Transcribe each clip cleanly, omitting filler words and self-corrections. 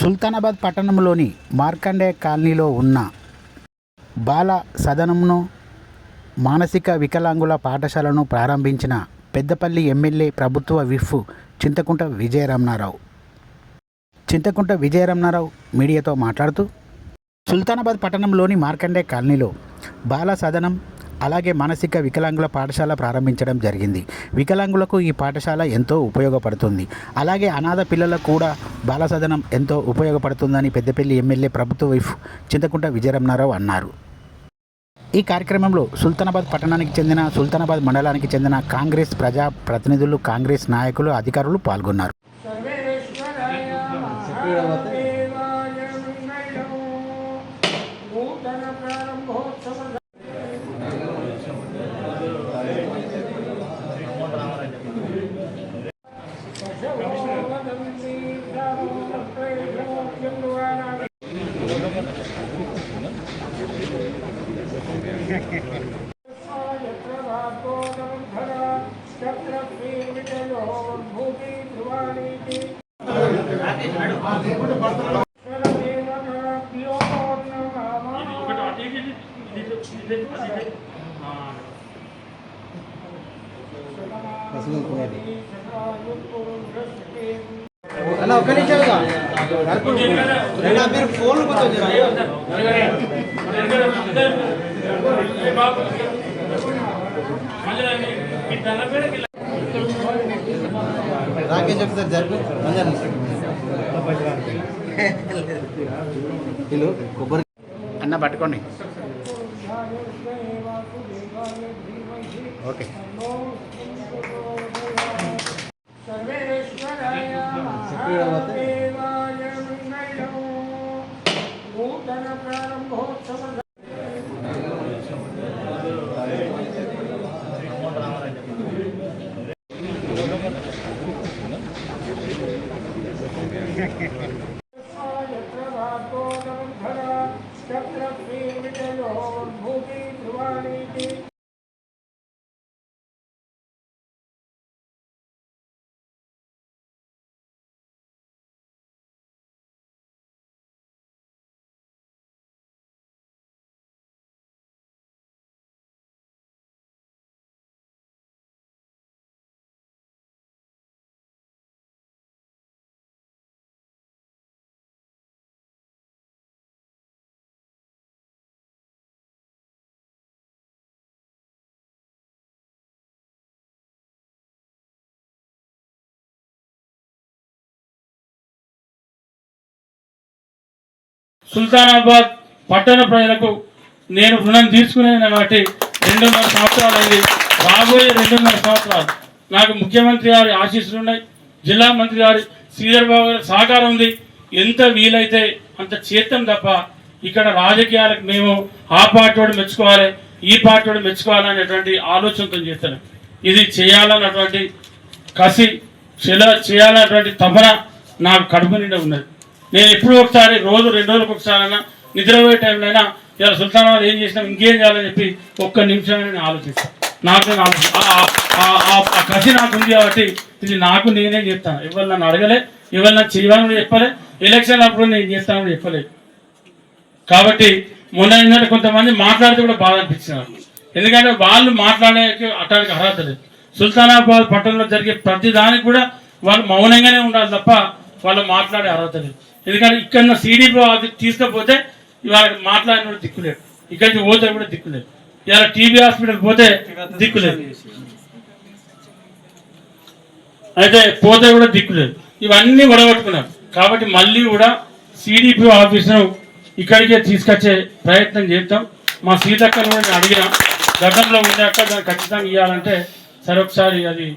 సుల్తానాబాద్ పట్టణంలోని మార్కండే కాలనీలో ఉన్న బాల సదనంను మానసిక వికలాంగుల పాఠశాలను ప్రారంభించిన పెద్దపల్లి ఎమ్మెల్యే ప్రభుత్వ విప్ చింతకుంట విజయరమణారావు మీడియాతో మాట్లాడుతూ సుల్తానాబాద్ పట్టణంలోని మార్కండే కాలనీలో బాల సదనం అలాగే మానసిక వికలాంగుల పాఠశాల ప్రారంభించడం జరిగింది. వికలాంగులకు ఈ పాఠశాల ఎంతో ఉపయోగపడుతుంది. అలాగే అనాథ పిల్లలకు కూడా బాల సదనం ఎంతో ఉపయోగపడుతుందని పెద్దపల్లి ఎమ్మెల్యే ప్రభుత్వ విప్ చింతకుంట విజయరమణారావు అన్నారు. ఈ కార్యక్రమంలో సుల్తానాబాద్ పట్టణానికి చెందిన సుల్తానాబాద్ మండలానికి చెందిన కాంగ్రెస్ ప్రజా ప్రతినిధులు, కాంగ్రెస్ నాయకులు, అధికారులు పాల్గొన్నారు. అలా ఒక నిమిషంగా మీరు ఫోన్ రాకేష్ ఒకసారి జరుపు కొబ్బరి అన్న పట్టుకోండి. ఓకే. సుల్తానాబాద్ పట్టణ ప్రజలకు నేను రుణం తీసుకునేది కాబట్టి 2.5 సంవత్సరాలు అయింది. రాబోయే 2.5 సంవత్సరాలు నాకు ముఖ్యమంత్రి గారి ఆశీస్సులు ఉన్నాయి, జిల్లా మంత్రి గారి శ్రీధర్ బాబు గారి సహకారం ఉంది. ఎంత వీలైతే అంత చేద్దాం తప్ప ఇక్కడ రాజకీయాలకు మేము ఆ పార్టీ వాడు మెచ్చుకోవాలి, ఈ పార్టీ వాడు మెచ్చుకోవాలనేటువంటి ఆలోచనతో చేస్తాను. ఇది చేయాలన్నటువంటి కసి, చేయాలన్నటువంటి తపన నాకు కడుపు నిండా ఉన్నది. నేను ఎప్పుడూ ఒకసారి, రోజు 2 రోజులకు ఒకసారి అయినా నిద్రపోయే టైంలో అయినా ఇలా సుల్తానాబాద్ ఏం చేసినాం, ఇంకేం చేయాలని చెప్పి ఒక్క నిమిషం నేను ఆలోచిస్తాను. ఆ కసి నాకు ఉంది కాబట్టి ఇది నాకు నేనే చెప్తాను. ఎవరు నన్ను అడగలే, ఎవరు నన్ను చేయాలని చెప్పలే, ఎలక్షన్ అప్పుడు నేను చేస్తానని చెప్పలేదు. కాబట్టి మొన్న కొంతమంది మాట్లాడితే కూడా బాధ అనిపించినారు. ఎందుకంటే వాళ్ళు మాట్లాడే అటానికి అర్హత లేదు. సుల్తానాబాద్ పట్టణంలో జరిగే ప్రతి దానికి కూడా వాళ్ళు మౌనంగానే ఉండాలి తప్ప వాళ్ళు మాట్లాడే అర్హత లేదు. ఎందుకంటే ఇక్కడ సిడిపి తీసుకపోతే ఇవాళ మాట్లాడిన దిక్కులేదు, ఇక్కడికి పోతే కూడా దిక్కులేదు, ఇవాళ టీబీ హాస్పిటల్ పోతే దిక్కులేదు, అయితే పోతే కూడా దిక్కులేదు. ఇవన్నీ ఒడగొట్టుకున్నారు. కాబట్టి మళ్ళీ కూడా సిడిపి ఆఫీసును ఇక్కడికే తీసుకొచ్చే ప్రయత్నం చేద్దాం. మా సీతక్కను కూడా నేను అడిగిన, గతంలో ఉండే అక్కడ దాన్ని ఖచ్చితంగా ఇవ్వాలంటే సరే ఒకసారి అది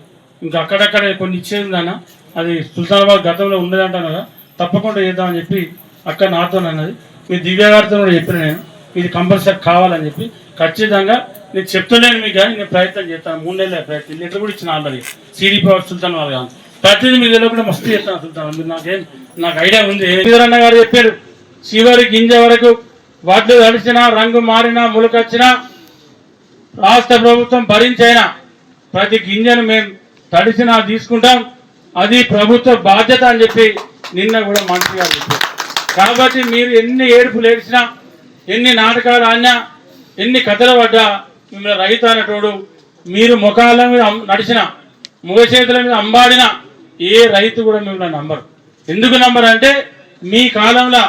ఇంకా అక్కడక్కడ కొన్ని ఇచ్చేది ఉందన్న, అది సుల్తానాబాద్ గతంలో ఉండదంటాను కదా, తప్పకుండా చేద్దామని చెప్పి అక్కడ నాతో అన్నది. మీ దివ్య గారితో కూడా చెప్పిన నేను ఇది కంపల్సరీ కావాలని చెప్పి. ఖచ్చితంగా నేను చెప్తలేను మీకు, కానీ నేను ప్రయత్నం చేస్తాను. 3 నెలల ప్రయత్నం లెటర్ కూడా ఇచ్చిన ఆల్రెడీ సిడిపి సుల్తాన్ వాళ్ళు కానీ ప్రతిదీ మీ దగ్గర కూడా మస్తు చేస్తాను సుల్తాన్. మీరు నాకు ఐడియా ఉంది. శ్రీధరన్న గారు చెప్పారు, చివరి గింజ వరకు వడ్లు తడిచినా, రంగు మారినా, ములకొచ్చినా, రాష్ట్ర ప్రభుత్వం భరించైనా ప్రతి గింజను మేము తడిసినా తీసుకుంటాం, అది ప్రభుత్వ బాధ్యత అని చెప్పి నిన్న కూడా మంత్రి గారు చెప్పారు. కాబట్టి మీరు ఎన్ని ఏడుపులు ఏడ్చినా, ఎన్ని నాటకాలు ఆడినా, ఎన్ని కథలు పడ్డా మిమ్మల్ని రైతు అనేటోడు మీరు ముఖాల మీద నడిచిన, ముఖచేతుల మీద అంబాడిన ఏ రైతు కూడా మిమ్మల్ని నమ్మరు. ఎందుకు నమ్మరు అంటే మీ కాలంలో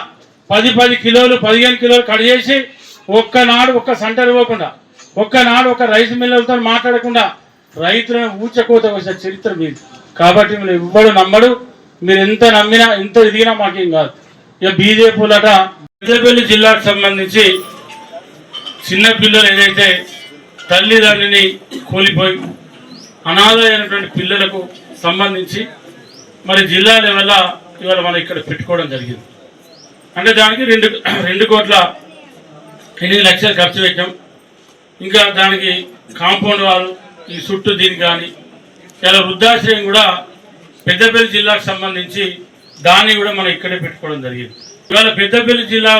10 కిలోలు 15 కిలోలు కట్ చేసి ఒక్కనాడు ఒక్క సెంటర్ ఇవ్వకుండా, ఒక్కనాడు ఒక రైస్ మిల్లర్లతో మాట్లాడకుండా రైతులను ఊచకోత వచ్చిన చరిత్ర మీది. కాబట్టి మీరు ఎవ్వడు నమ్మడు. మీరు ఎంత నమ్మినా ఎంత ఎదిగినా మాకేం కాదు. ఇక బీజేపీలట పెద్దపల్లి జిల్లాకు సంబంధించి చిన్న పిల్లలు ఏదైతే తల్లిదండ్రిని కోల్పోయి అనాథ అయినటువంటి పిల్లలకు సంబంధించి మరి జిల్లా లెవెల్లో ఇవాళ మనం ఇక్కడ పెట్టుకోవడం జరిగింది. అంటే దానికి 2 కోట్ల 8 లక్షలు ఖర్చు పెట్టాం. ఇంకా దానికి కాంపౌండ్ వాళ్ళు ఈ చుట్టూ దీనికి కానీ ఇలా వృద్ధాశ్రయం కూడా పెద్దపల్లి జిల్లాకు సంబంధించి దాన్ని కూడా మనం ఇక్కడే పెట్టుకోవడం జరిగింది. ఇవాళ పెద్దపల్లి జిల్లా